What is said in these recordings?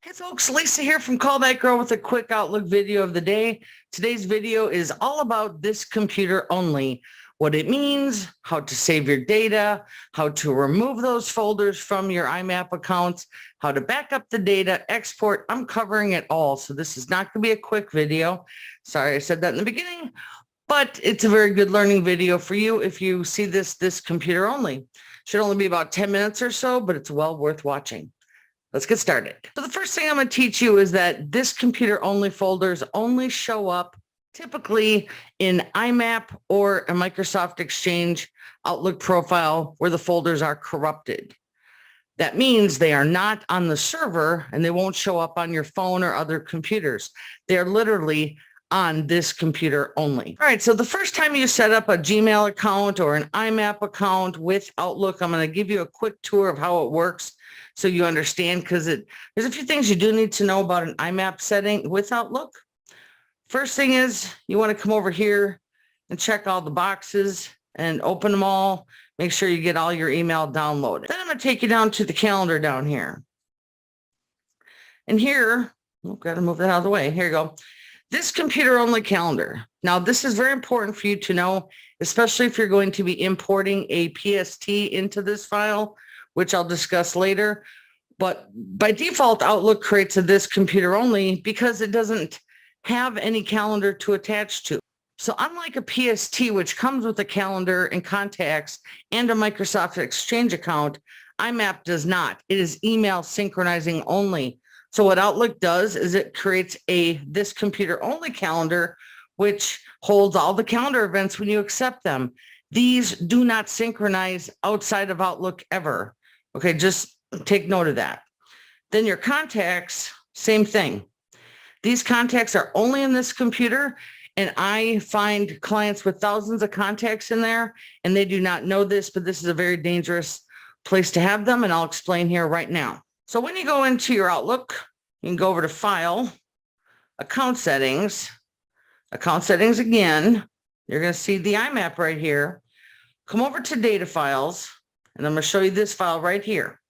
Hey folks, Lisa here from Callback Girl with a quick Outlook video of the day. Today's video is all about this computer only, what it means, how to save your data, how to remove those folders from your IMAP accounts, how to back up the data, export. I'm covering it all. So this is not going to be a quick video. Sorry, I said that in the beginning, but it's a very good learning video for you if you see this computer only. Should only be about 10 minutes or so, but it's well worth watching. Let's get started. So the first thing I'm going to teach you is that this computer only folders only show up typically in IMAP or a Microsoft Exchange Outlook profile where the folders are corrupted. That means they are not on the server and they won't show up on your phone or other computers. They're literally on this computer only. All right, so the first time you set up a Gmail account or an IMAP account with Outlook, I'm going to give you a quick tour of how it works so you understand, because there's a few things you do need to know about an IMAP setting with Outlook. First thing is you want to come over here and check all the boxes and open them all. Make sure you get all your email downloaded. Then I'm going to take you down to the calendar down here. And here, got to move that out of the way. Here you go. This computer only calendar. Now, this is very important for you to know, especially if you're going to be importing a PST into this file, which I'll discuss later. But by default, Outlook creates this computer only because it doesn't have any calendar to attach to. So unlike a PST, which comes with a calendar and contacts and a Microsoft Exchange account, IMAP does not. It is email synchronizing only. So what Outlook does is it creates this computer only calendar, which holds all the calendar events when you accept them. These do not synchronize outside of Outlook ever. Okay, just take note of that. Then your contacts, same thing. These contacts are only in this computer, and I find clients with thousands of contacts in there, and they do not know this, but this is a very dangerous place to have them, and I'll explain here right now. So when you go into your Outlook, you can go over to File, Account Settings again. You're going to see the IMAP right here. Come over to Data Files, and I'm going to show you this file right here.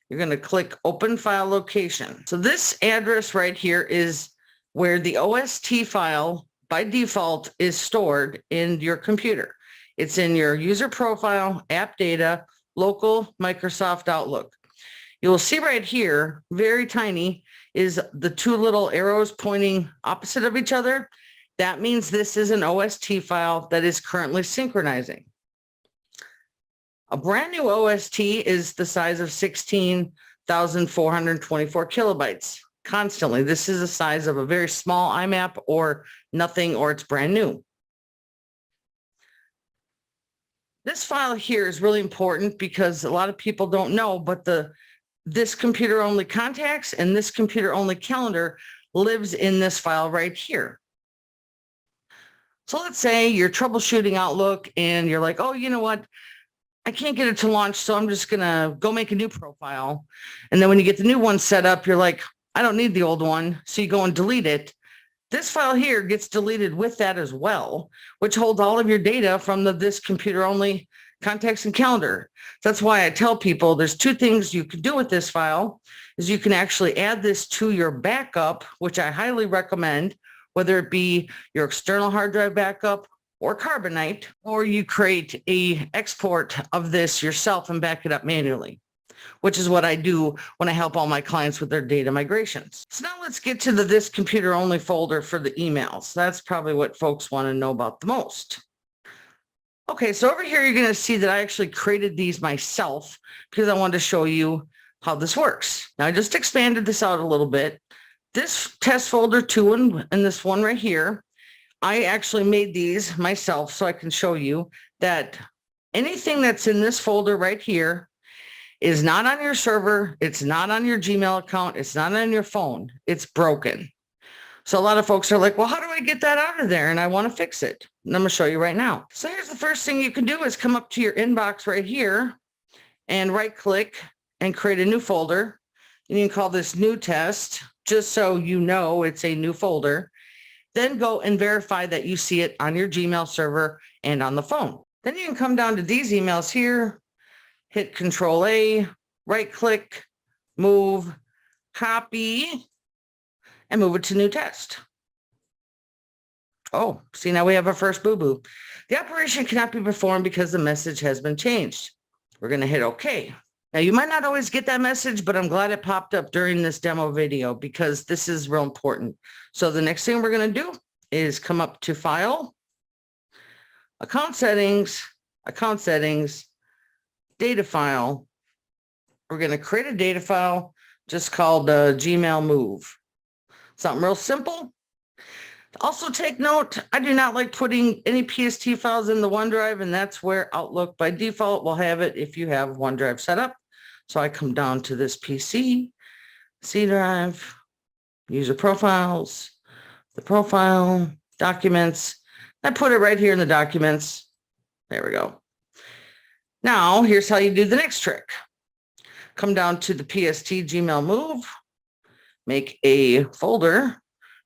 You're going to click Open File Location. So this address right here is where the OST file by default is stored in your computer. It's in your user profile, app data, local Microsoft Outlook. You'll see right here, very tiny, is the two little arrows pointing opposite of each other. That means this is an OST file that is currently synchronizing. A brand new OST is the size of 16,424 kilobytes constantly. This is the size of a very small IMAP or nothing, or it's brand new. This file here is really important because a lot of people don't know, but this computer only contacts and this computer only calendar lives in this file right here. So let's say you're troubleshooting Outlook and you're like, oh, you know what? I can't get it to launch, so I'm just going to go make a new profile. And then when you get the new one set up, you're like, I don't need the old one. So you go and delete it. This file here gets deleted with that as well, which holds all of your data from this computer only contacts and calendar. That's why I tell people there's two things you can do with this file. Is you can actually add this to your backup, which I highly recommend, whether it be your external hard drive backup or Carbonite, or you create a export of this yourself and back it up manually, which is what I do when I help all my clients with their data migrations. So now let's get to this computer only folder for the emails. That's probably what folks want to know about the most. Okay, so over here, you're going to see that I actually created these myself because I wanted to show you how this works. Now, I just expanded this out a little bit. This test folder 2 and this one right here, I actually made these myself so I can show you that anything that's in this folder right here is not on your server. It's not on your Gmail account. It's not on your phone. It's broken. So a lot of folks are like, well, how do I get that out of there? And I want to fix it. And I'm going to show you right now. So here's the first thing you can do is come up to your inbox right here and right click and create a new folder. And you can call this new test, just so you know it's a new folder. Then go and verify that you see it on your Gmail server and on the phone. Then you can come down to these emails here, hit Control A, right click, move, copy, and move it to new test. Oh, see, now we have our first boo-boo. The operation cannot be performed because the message has been changed. We're going to hit OK. Now, you might not always get that message, but I'm glad it popped up during this demo video because this is real important. So the next thing we're going to do is come up to File, Account Settings, Data File. We're going to create a data file just called Gmail Move. Something real simple. Also take note, I do not like putting any PST files in the OneDrive, and that's where Outlook by default will have it if you have OneDrive set up. So I come down to this PC, C drive, user profiles, the profile, documents. I put it right here in the documents. There we go. Now, here's how you do the next trick. Come down to the PST Gmail Move, make a folder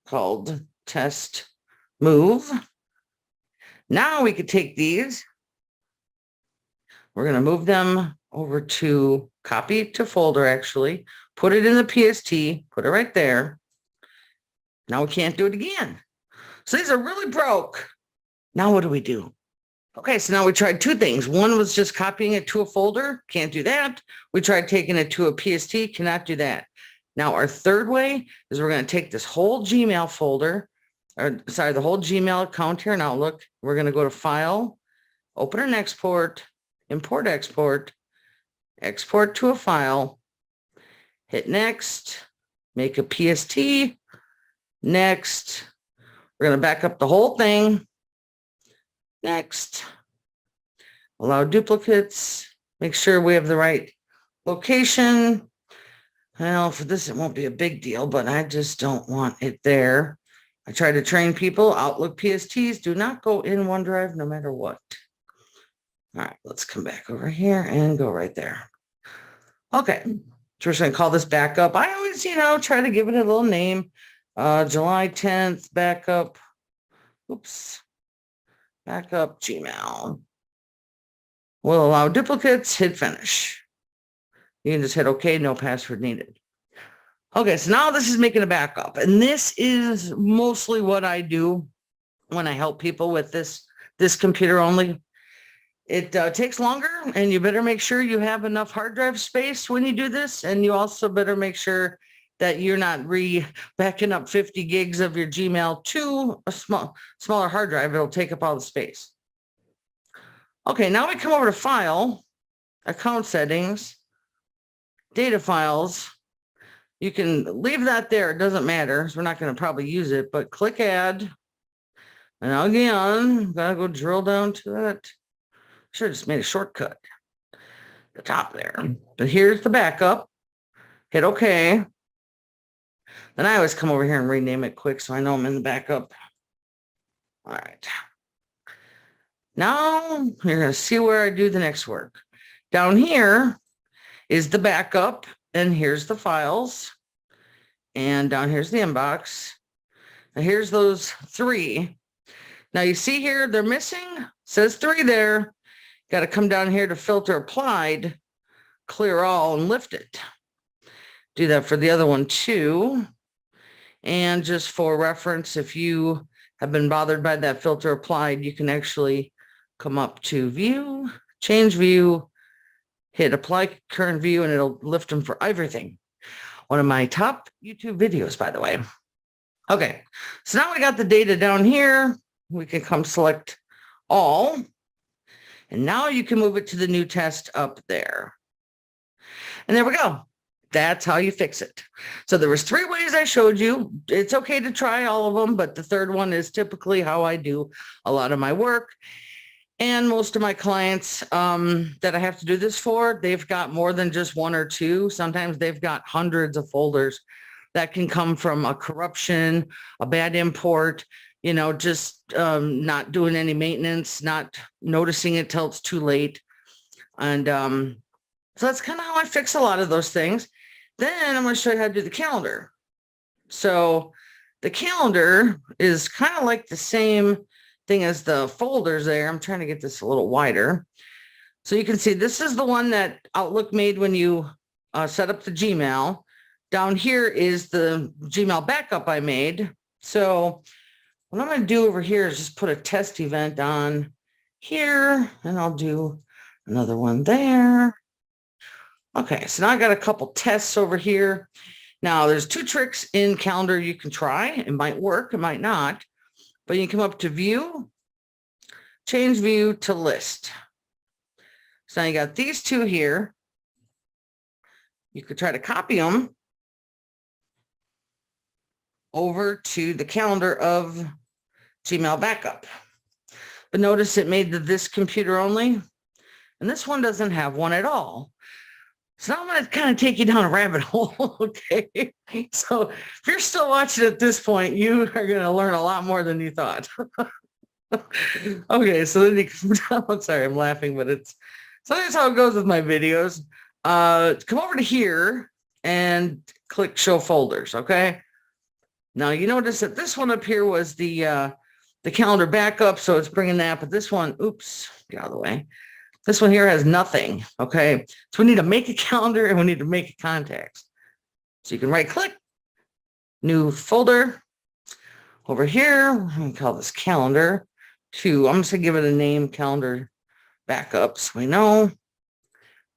called Test Move. Now we could take these. We're going to move them over to copy to folder, actually. Put it in the PST, put it right there. Now we can't do it again. So these are really broke. Now what do we do? Okay, so now we tried two things. One was just copying it to a folder. Can't do that. We tried taking it to a PST. Cannot do that. Now our third way is we're going to take this whole Gmail folder, or sorry, the whole Gmail account here in Outlook. We're going to go to File, Open and Export, Import, Export, Export to a file, hit Next, make a PST, Next. We're going to back up the whole thing. Next, allow duplicates, make sure we have the right location. Well, for this, it won't be a big deal, but I just don't want it there. I try to train people, Outlook PSTs do not go in OneDrive no matter what. All right, let's come back over here and go right there. Okay, so we're just going to call this backup. I always, try to give it a little name. July 10th, backup. Oops. Backup Gmail. We'll allow duplicates, hit finish. You can just hit OK, no password needed. Okay, so now this is making a backup. And this is mostly what I do when I help people with this computer only. It takes longer, and you better make sure you have enough hard drive space when you do this. And you also better make sure that you're not backing up 50 gigs of your Gmail to a smaller hard drive. It'll take up all the space. Okay, now we come over to File, Account Settings, Data Files. You can leave that there. It doesn't matter. We're not going to probably use it, but click Add. And now again, got to go drill down to it. Should have just made a shortcut. The top there. But here's the backup. Hit OK. Then I always come over here and rename it quick so I know I'm in the backup. All right. Now you're going to see where I do the next work. Down here is the backup, and here's the files. And down here's the inbox. Now here's those three. Now you see here, they're missing. Says 3 there. Got to come down here to Filter Applied, clear all, and lift it. Do that for the other one too. And just for reference, if you have been bothered by that filter applied, you can actually come up to View, Change View, hit Apply Current View, and it'll lift them for everything. One of my top YouTube videos, by the way. Okay, so now we got the data down here. We can come select All. And now you can move it to the new test up there. And there we go. That's how you fix it. So there was 3 ways I showed you. It's okay to try all of them, but the third one is typically how I do a lot of my work. And most of my clients that I have to do this for, they've got more than just 1 or 2. Sometimes they've got hundreds of folders that can come from a corruption, a bad import, just not doing any maintenance, not noticing it till it's too late. And so that's kind of how I fix a lot of those things. Then I'm going to show you how to do the calendar. So the calendar is kind of like the same thing as the folders there. I'm trying to get this a little wider. So you can see this is the one that Outlook made when you set up the Gmail. Down here is the Gmail backup I made. So what I'm going to do over here is just put a test event on here, and I'll do another one there. Okay, so now I got a couple tests over here. Now there's 2 tricks in Calendar you can try. It might work, it might not, but you can come up to View, change View to List. So now you got these 2 here. You could try to copy them over to the calendar of Gmail backup. But notice it made this computer only, and this one doesn't have one at all. So now I'm going to kind of take you down a rabbit hole, okay? So if you're still watching at this point, you are going to learn a lot more than you thought. Okay, so then you come down, sorry, I'm laughing, but so that's how it goes with my videos. Come over to here and click Show Folders, okay? Now you notice that this one up here was the calendar backup, so it's bringing that, but this one, oops, get out of the way. This one here has nothing, okay? So we need to make a calendar and we need to make a contacts. So you can right click, new folder. Over here, I'm going to call this calendar 2. I'm just going to give it a name, calendar backup, so we know.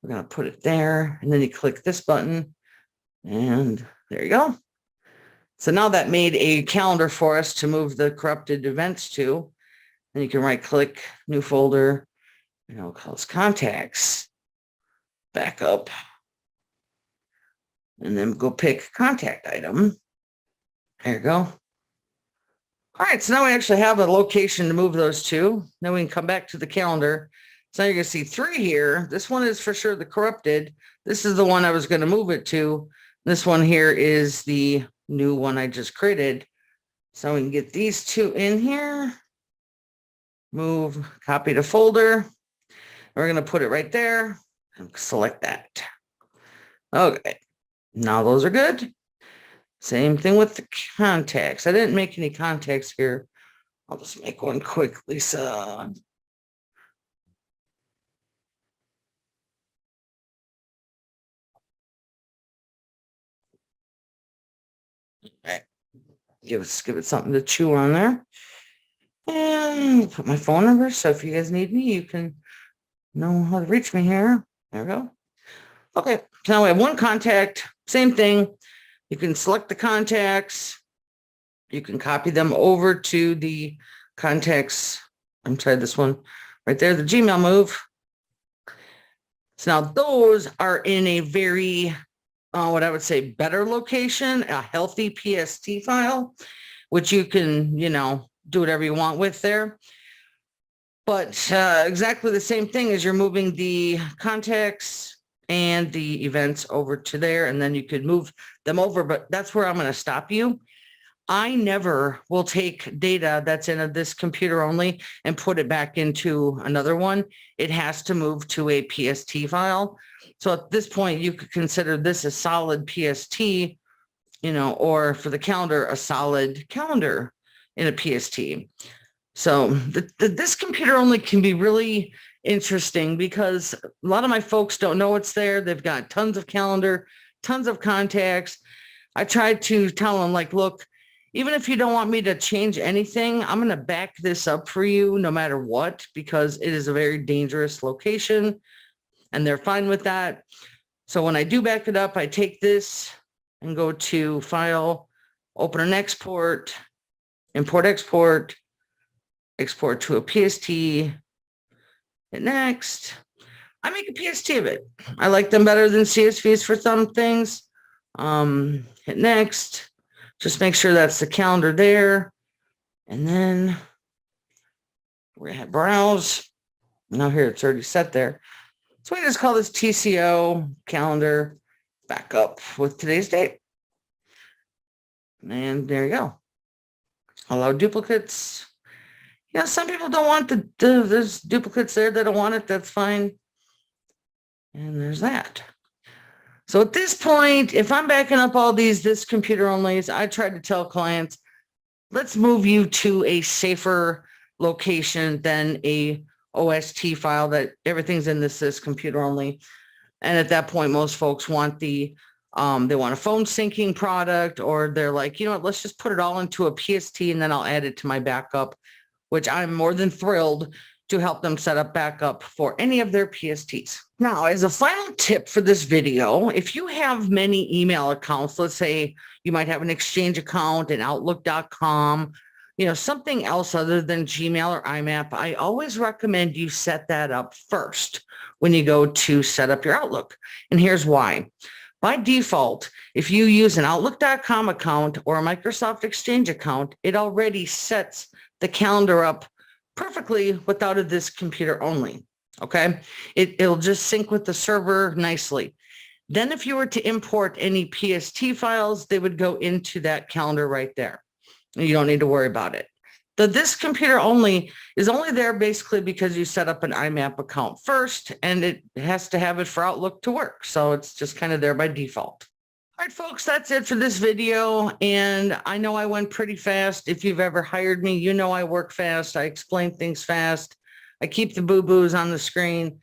We're going to put it there, and then you click this button, and there you go. So now that made a calendar for us to move the corrupted events to. And you can right click, new folder, and I'll call this contacts, backup, and then go pick contact item. There you go. All right, so now we actually have a location to move those to. Then we can come back to the calendar. So now you're going to see 3 here. This one is for sure the corrupted. This is the one I was going to move it to. This one here is the new one I just created. So we can get these 2 in here. Move, copy to folder. We're going to put it right there and select that. Okay, now those are good. Same thing with the contacts. I didn't make any contacts here. I'll just make one quick, Lisa. Okay. Give it something to chew on there. And put my phone number. So if you guys need me, you can know how to reach me here. There we go. Okay, so now we have one contact. Same thing. You can select the contacts. You can copy them over to the contacts. I'm sorry, this one right there, the Gmail move. So now those are in a very, what I would say, better location, a healthy PST file, which you can, do whatever you want with there. But exactly the same thing as you're moving the contacts and the events over to there, and then you could move them over, but that's where I'm going to stop you. I never will take data that's in this computer only and put it back into another one. It has to move to a PST file. So at this point, you could consider this a solid PST, or for the calendar, a solid calendar in a PST. So this computer only can be really interesting because a lot of my folks don't know it's there. They've got tons of calendar, tons of contacts. I tried to tell them, like, look, even if you don't want me to change anything, I'm going to back this up for you no matter what, because it is a very dangerous location and they're fine with that. So when I do back it up, I take this and go to File, Open and Export, Import, Export, Export to a PST, hit Next. I make a PST of it. I like them better than CSVs for some things. Hit Next. Just make sure that's the calendar there. And then we're going to hit Browse. Now here it's already set there. So we just call this TCO calendar backup with today's date. And there you go. Allow duplicates. Yeah, some people don't want there's duplicates there. They don't want it. That's fine. And there's that. So at this point, if I'm backing up all this computer onlys, I try to tell clients, let's move you to a safer location than a OST file that everything's in this computer only. And at that point, most folks want the They want a phone syncing product, or they're like, you know what, let's just put it all into a PST and then I'll add it to my backup, which I'm more than thrilled to help them set up backup for any of their PSTs. Now, as a final tip for this video, if you have many email accounts, let's say you might have an Exchange account, an Outlook.com, something else other than Gmail or IMAP, I always recommend you set that up first when you go to set up your Outlook. And here's why. By default, if you use an Outlook.com account or a Microsoft Exchange account, it already sets the calendar up perfectly without this computer only, okay? It'll just sync with the server nicely. Then if you were to import any PST files, they would go into that calendar right there. You don't need to worry about it. This computer only is only there basically because you set up an IMAP account first, and it has to have it for Outlook to work. So it's just kind of there by default. All right, folks, that's it for this video. And I know I went pretty fast. If you've ever hired me, you know I work fast. I explain things fast. I keep the boo-boos on the screen.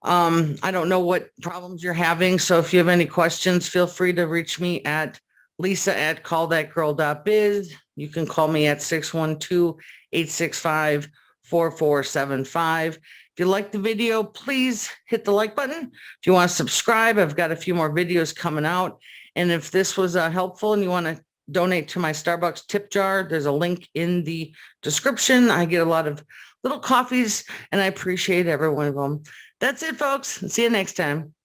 I don't know what problems you're having. So if you have any questions, feel free to reach me at lisa@callthatgirl.biz. You can call me at 612-865-4475. If you like the video, please hit the like button. If you want to subscribe, I've got a few more videos coming out. And if this was helpful and you want to donate to my Starbucks tip jar, there's a link in the description. I get a lot of little coffees and I appreciate every one of them. That's it, folks. See you next time.